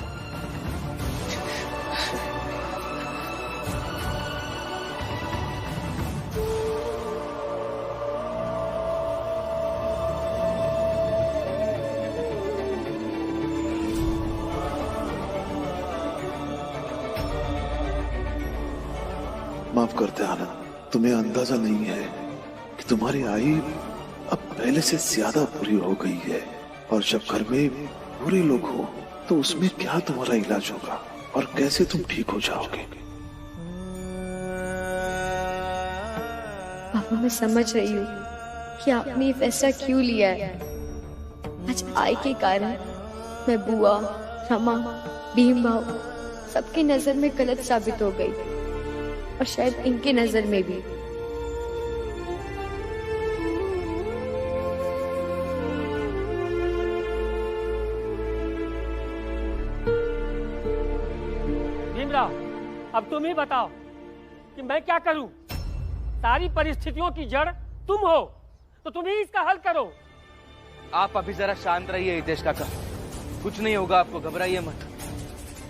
माफ करते आनंद, तुम्हें अंदाजा नहीं है कि तुम्हारी आई अब पहले से ज्यादा बुरी हो गई है, और जब घर में बुरे लोग हो तो उसमें क्या तुम्हारा इलाज होगा और कैसे तुम ठीक हो जाओगे। पापा, मैं समझ रही हूँ कि आपने ये फैसला क्यों लिया है। आज आई के कारण मैं बुआ, रमा, भीम भाव सबकी नजर में गलत साबित हो गई, और शायद इनकी नजर में भी। भीमराव, अब तुम ही बताओ कि मैं क्या करूं? सारी परिस्थितियों की जड़ तुम हो, तो तुम ही इसका हल करो। आप अभी जरा शांत रहिए हितेश काका, कुछ नहीं होगा, आपको घबराइए मत।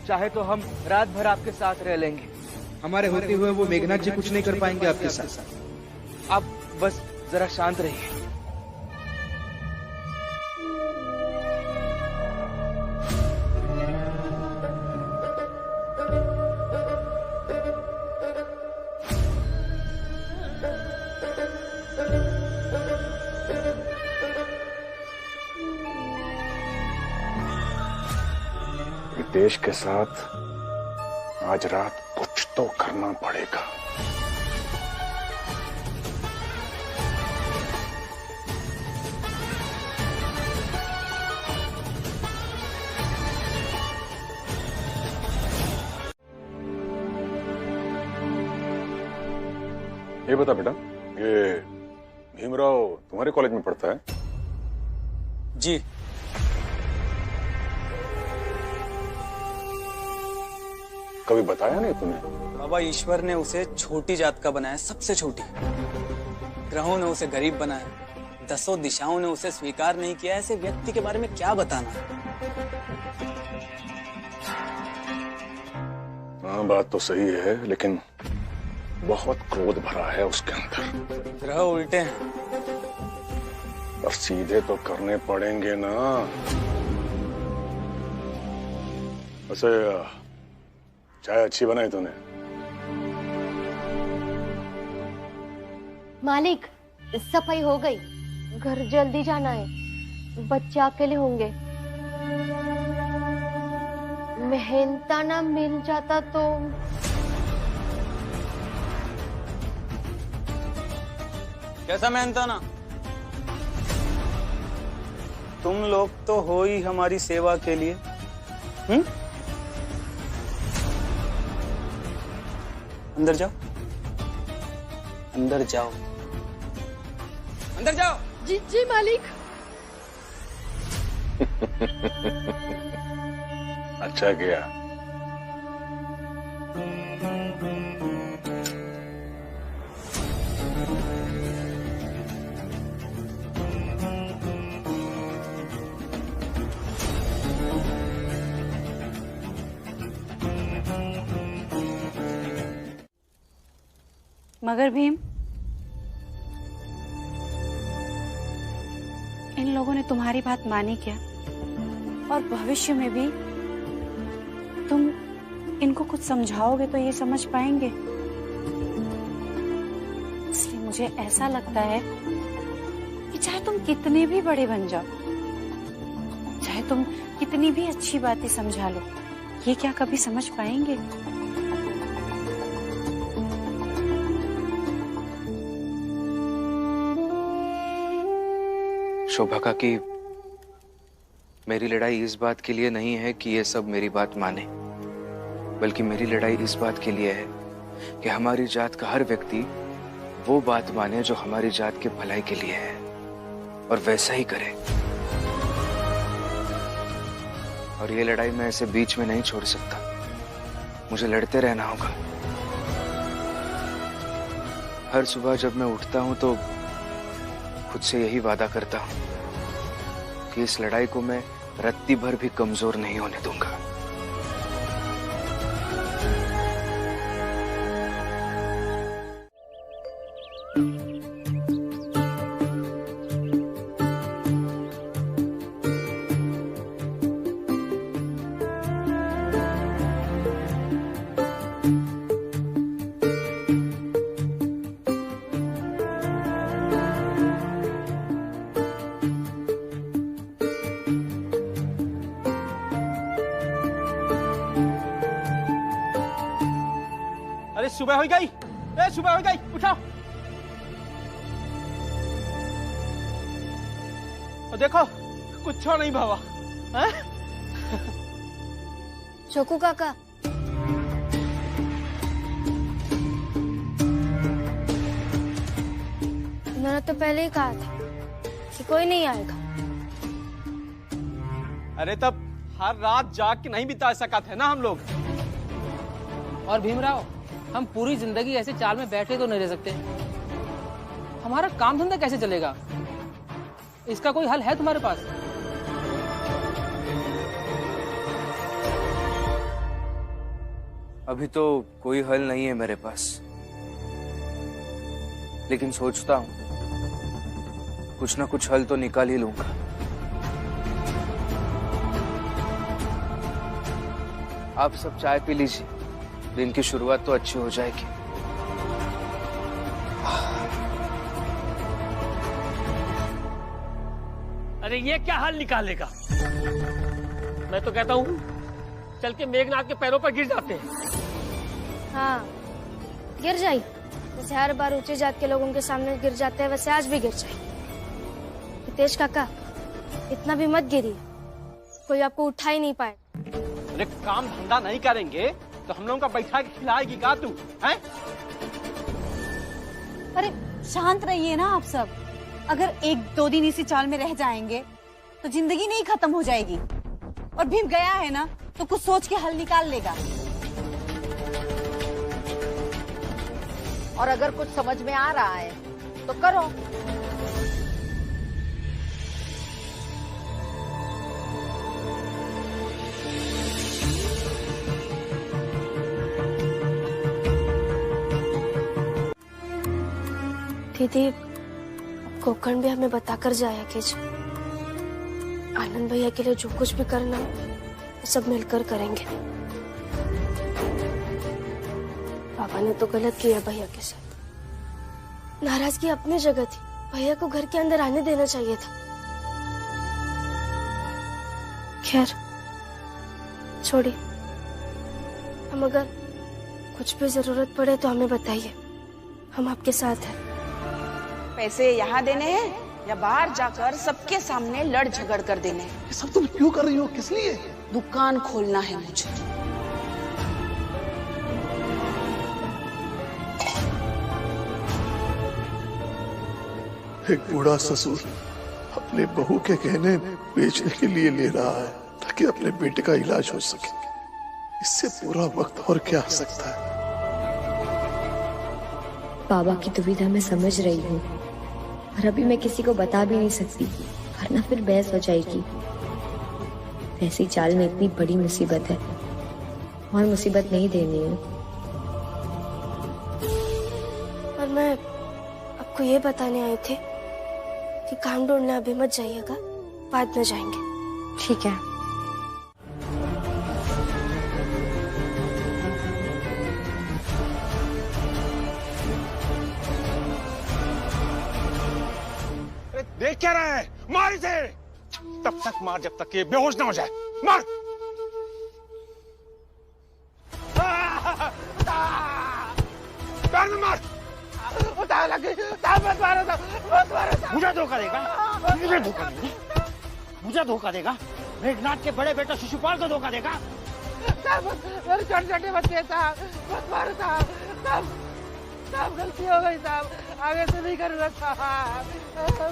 चाहे तो हम रात भर आपके साथ रह लेंगे। हमारे होते हुए वो मेघनाथ जी कुछ नहीं कर पाएंगे आपके साथ। आप बस जरा शांत रहिए। देश के साथ आज रात कुछ तो करना पड़ेगा। ये बता बेटा, ये भीमराव तुम्हारे कॉलेज में पढ़ता है? जी। कभी बताया नहीं तूने? बाबा, ईश्वर ने उसे छोटी जात का बनाया, सबसे छोटी। ग्रहों ने उसे गरीब बनाया, दसों दिशाओं ने उसे स्वीकार नहीं किया। ऐसे व्यक्ति के बारे में क्या बताना। हाँ, बात तो सही है, लेकिन बहुत क्रोध भरा है उसके अंदर। ग्रह उल्टे हैं, और सीधे तो करने पड़ेंगे ना। वैसे चाय अच्छी बनाई तूने। मालिक, सफाई हो गई, घर जल्दी जाना है, बच्चे अकेले होंगे। मेहनताना मिल जाता तो। कैसा मेहनताना? तुम लोग तो हो ही हमारी सेवा के लिए। अंदर जाओ, अंदर जाओ, अंदर जाओ। जी जी मालिक। अच्छा किया। मगर भीम, इन लोगों ने तुम्हारी बात मानी क्या? और भविष्य में भी तुम इनको कुछ समझाओगे तो ये समझ पाएंगे? इसलिए मुझे ऐसा लगता है कि चाहे तुम कितने भी बड़े बन जाओ, चाहे तुम कितनी भी अच्छी बातें समझा लो, ये क्या कभी समझ पाएंगे? शोभा काकी, मेरी लड़ाई इस बात के लिए नहीं है कि ये सब मेरी बात माने, बल्कि मेरी लड़ाई इस बात के लिए है कि हमारी जात का हर व्यक्ति वो बात माने जो हमारी जात के भलाई के लिए है और वैसा ही करे। और ये लड़ाई मैं ऐसे बीच में नहीं छोड़ सकता, मुझे लड़ते रहना होगा। हर सुबह जब मैं उठता हूं तो खुद से यही वादा करता हूं कि इस लड़ाई को मैं रत्ती भर भी कमजोर नहीं होने दूंगा। अरे सुबह हो गई, सुबह हो गई, उठो। और देखो कुछ नहीं भावा। चोकू काका, मैंने तो पहले ही कहा था कि कोई नहीं आएगा। अरे तब हर रात जाग के नहीं बिता सका थे ना हम लोग। और भीमराव, हम पूरी जिंदगी ऐसे चाल में बैठे तो नहीं रह सकते। हमारा काम धंधा कैसे चलेगा? इसका कोई हल है तुम्हारे पास? अभी तो कोई हल नहीं है मेरे पास, लेकिन सोचता हूं कुछ ना कुछ हल तो निकाल ही लूंगा। आप सब चाय पी लीजिए, दिन की शुरुआत तो अच्छी हो जाएगी। अरे ये क्या हल निकालेगा? मैं तो कहता हूँ चल के मेघनाथ के पैरों पर गिर जाते हैं। हाँ, गिर जाइए। जैसे हर बार ऊंचे जात के लोगों के सामने गिर जाते हैं, वैसे आज भी गिर जाइए। हितेश काका, इतना भी मत गिरिए, कोई आपको उठा ही नहीं पाए। अरे काम धंधा नहीं करेंगे तो हम लोगों का बैठा के खिलाएगी का तू? हैं? अरे शांत रहिए ना आप सब। अगर एक दो दिन इसी चाल में रह जाएंगे तो जिंदगी नहीं खत्म हो जाएगी। और भीम गया है ना तो कुछ सोच के हल निकाल लेगा। और अगर कुछ समझ में आ रहा है तो करो। दीदी, कोकण भी हमें बताकर जाया कि आनंद भैया के लिए जो कुछ भी करना वो सब मिलकर करेंगे। पापा ने तो गलत किया भैया के साथ। नाराजगी अपनी जगह थी, भैया को घर के अंदर आने देना चाहिए था। खैर छोड़िए, हम अगर कुछ भी जरूरत पड़े तो हमें बताइए, हम आपके साथ हैं। पैसे यहाँ देने हैं या बाहर जाकर सबके सामने लड़ झगड़ कर देने हैं? ये सब तुम क्यों कर रही हो? किस लिए? दुकान खोलना है मुझे। एक बूढ़ा ससुर अपने बहू के गहने बेचने के लिए ले रहा है ताकि अपने बेटे का इलाज हो सके। इससे पूरा वक्त और क्या आ सकता है? बाबा की दुविधा मैं समझ रही हूँ, पर अभी मैं किसी को बता भी नहीं सकती, वरना फिर बहस हो जाएगी। ऐसी चाल में इतनी बड़ी मुसीबत है और मुसीबत नहीं देनी है। और मैं आपको ये बताने आई थी कि काम ढूंढने अभी मत जाइएगा, बाद में जाएंगे। ठीक है। देख क्या रहा है? मार इसे! तब तक मार जब तक ये बेहोश ना हो जाए। मार! पैर में मार! मुझे धोखा देगा? मुझे धोखा देगा? मुझे धोखा देगा? मेघनाथ के बड़े बेटा शिशुपाल को धोखा देगा? मेरे छोटे बच्चे साहब, मत मारो साहब, साहब गलती हो गई साहब, आगे से नहीं करना साहब,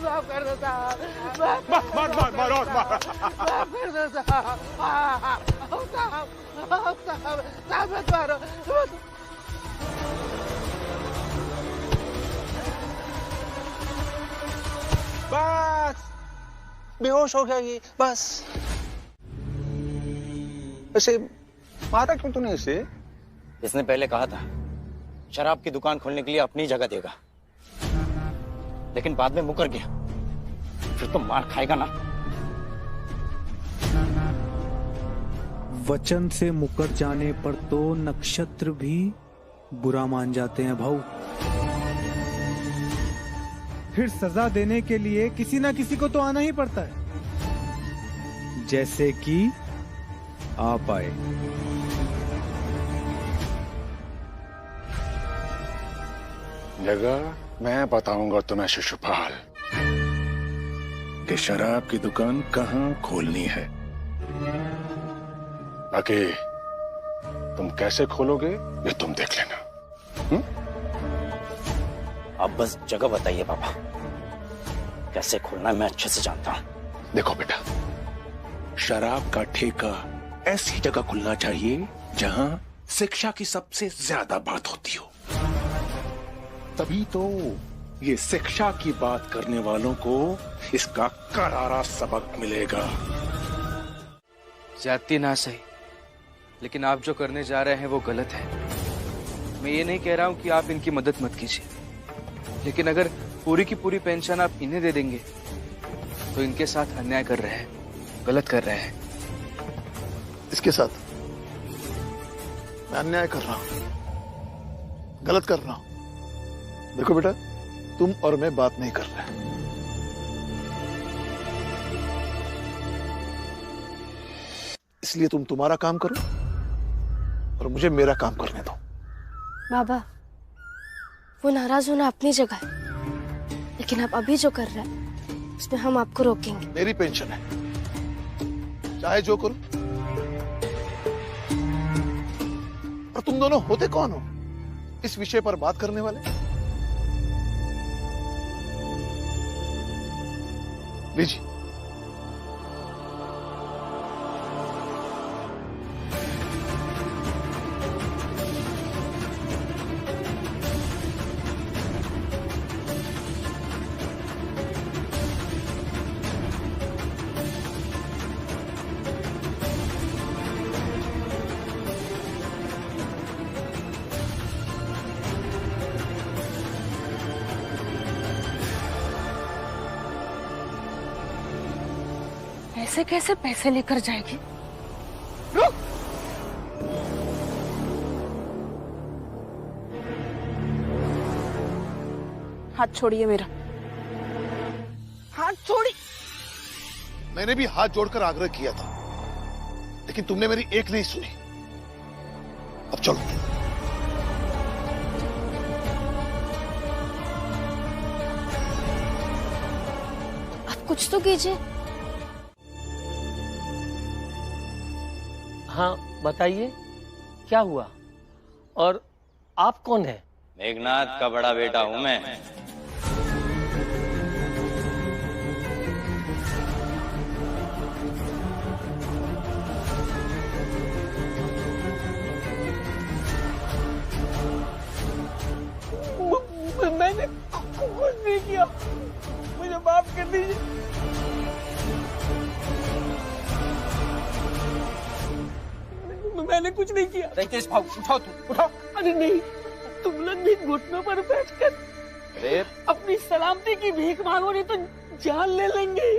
माफ कर दो साहब, मार माफ कर दो साहब, साहब मत मारो। बस बेहोश हो गया ये, बस। ऐसे मारा क्यों तूने इसे? इसने पहले कहा था शराब की दुकान खोलने के लिए अपनी जगह देगा, लेकिन बाद में मुकर गया। फिर तो मार खाएगा ना। वचन से मुकर जाने पर तो नक्षत्र भी बुरा मान जाते हैं भाऊ। फिर सजा देने के लिए किसी ना किसी को तो आना ही पड़ता है, जैसे कि आप आए। जगह मैं बताऊंगा तुम्हें शिशुपाल कि शराब की दुकान कहां खोलनी है। बाकी तुम कैसे खोलोगे ये तुम देख लेना। आप बस जगह बताइए पापा, कैसे खोलना है मैं अच्छे से जानता हूं। देखो बेटा, शराब का ठेका ऐसी जगह खुलना चाहिए जहां शिक्षा की सबसे ज्यादा बात होती हो, तभी तो ये शिक्षा की बात करने वालों को इसका करारा सबक मिलेगा। ज्यादती ना सही, लेकिन आप जो करने जा रहे हैं वो गलत है। मैं ये नहीं कह रहा हूं कि आप इनकी मदद मत कीजिए, लेकिन अगर पूरी की पूरी पेंशन आप इन्हें दे देंगे तो इनके साथ अन्याय कर रहे हैं, गलत कर रहे हैं। इसके साथ मैं अन्याय कर रहा हूं, गलत कर रहा हूं? देखो बेटा, तुम और मैं बात नहीं कर रहे। इसलिए तुम तुम्हारा काम करो और मुझे मेरा काम करने दो। बाबा, वो नाराज होना अपनी जगह है, लेकिन आप अभी जो कर रहे हैं उसमें हम आपको रोकेंगे। मेरी पेंशन है, चाहे जो करो। और तुम दोनों होते कौन हो इस विषय पर बात करने वाले? लीजिए। ऐसे कैसे पैसे लेकर जाएगी? रुक! हाथ छोड़िए मेरा, हाथ छोड़ी। मैंने भी हाथ जोड़कर आग्रह किया था, लेकिन तुमने मेरी एक नहीं सुनी। अब चलो। आप कुछ तो कीजिए। हाँ बताइए, क्या हुआ और आप कौन है? मेघनाथ का बड़ा बेटा हूं मैं। मैंने कुछ नहीं किया, मुझे माफ कर दीजिए। मैंने कुछ नहीं किया। रितेश भाऊ, उठाओ तुम, उठाओ। अरे नहीं, तुम लोग भी घुटनों पर बैठकर अरे अपनी सलामती की भीख मांगो, नहीं तो जान ले लेंगे।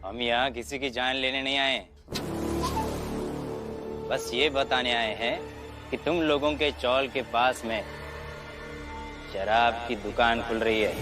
हम यहाँ किसी की जान लेने नहीं आए, बस ये बताने आए हैं कि तुम लोगों के चौल के पास में शराब की दुकान खुल रही है।